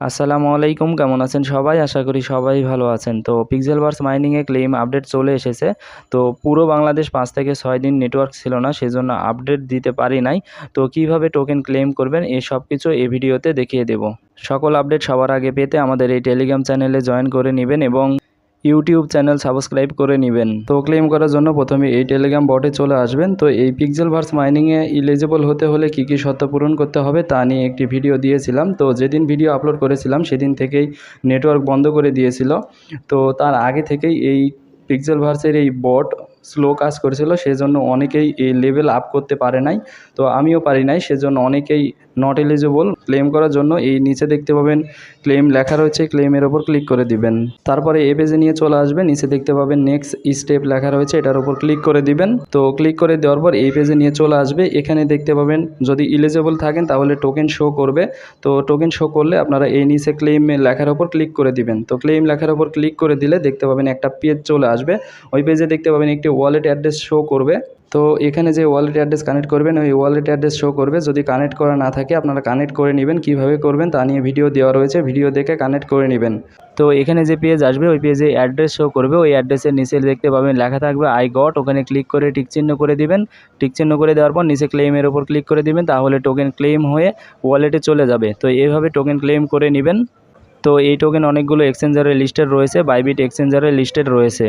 আসসালামু আলাইকুম, কেমন আছেন সবাই? আশা করি সবাই ভালো আছেন। তো পিক্সেলভার্স মাইনিংয়ে ক্লেম আপডেট চলে এসেছে। তো পুরো বাংলাদেশ ৫ থেকে ৬ দিন নেটওয়ার্ক ছিল না, সেজন্য আপডেট দিতে পারি নাই। তো কিভাবে টোকেন ক্লেম করবেন এই সব কিছু এই ভিডিওতে দেখিয়ে দেব। সকল আপডেট সবার আগে পেতে আমাদের এই টেলিগ্রাম চ্যানেলে জয়েন করে নিবেন এবং ইউটিউব চ্যানেল সাবস্ক্রাইব করে নেবেন। তো ক্লেম করার জন্য প্রথমে এই টেলিগ্রাম বটে চলে আসবেন। তো এই পিক্সেলভার্স মাইনিংয়ে এলিজিবল হতে হলে কী কী শর্ত পূরণ করতে হবে তা নিয়ে একটি ভিডিও দিয়েছিলাম। তো যেদিন ভিডিও আপলোড করেছিলাম সেদিন থেকেই নেটওয়ার্ক বন্ধ করে দিয়েছিল। তো তার আগে থেকেই এই পিক্সেলভার্সের এই বট স্লো কাজ করেছিল, সেজন্য অনেকেই এই লেভেল আপ করতে পারে নাই। তো আমিও পারি নাই, সেজন্য অনেকেই নট এলিজিবল। ক্লেম করার জন্য এই নিচে দেখতে পাবেন ক্লেম লেখা রয়েছে, ক্লেমের ওপর ক্লিক করে দিবেন। তারপরে এই পেজে নিয়ে চলে আসবেন, নিচে দেখতে পাবেন নেক্সট স্টেপ লেখা রয়েছে, এটার উপর ক্লিক করে দিবেন। তো ক্লিক করে দেওয়ার পর এই পেজে নিয়ে চলে আসবে। এখানে দেখতে পাবেন যদি এলিজিবল থাকেন তাহলে টোকেন শো করবে। তো টোকেন শো করলে আপনারা এই নিচে ক্লেম লেখার ওপর ক্লিক করে দিবেন। তো ক্লেম লেখার ওপর ক্লিক করে দিলে দেখতে পাবেন একটা পেজ চলে আসবে। ওই পেজে দেখতে পাবেন একটি ওয়ালেট অ্যাড্রেস শো করবে। তো এখানে যে ওয়ালেট অ্যাড্রেস কানেক্ট করবেন ওই ওয়ালেট অ্যাড্রেস শো করবে। যদি কানেক্ট করা না থাকে আপনারা কানেক্ট করে নেবেন। কীভাবে করবেন তা নিয়ে ভিডিও দেওয়া রয়েছে, ভিডিও দেখে কানেক্ট করে নেবেন। তো এখানে যে পেজ আসবে ওই পেজে অ্যাড্রেস শো করবে। ওই অ্যাড্রেসের নিচে দেখতে পাবেন লেখা থাকবে আই গট, ওখানে ক্লিক করে টিকচিহ্ন করে দিবেন। টিকচিহ্ন করে দেওয়ার পর নিচে ক্লেমের ওপর ক্লিক করে দিবেন, তাহলে টোকেন ক্লেম হয়ে ওয়ালেটে চলে যাবে। তো এইভাবে টোকেন ক্লেম করে নেবেন। তো এই টোকেন অনেকগুলো এক্সচেঞ্জারের লিস্টেড রয়েছে, বাইবিট এক্সচেঞ্জারের লিস্টেড রয়েছে।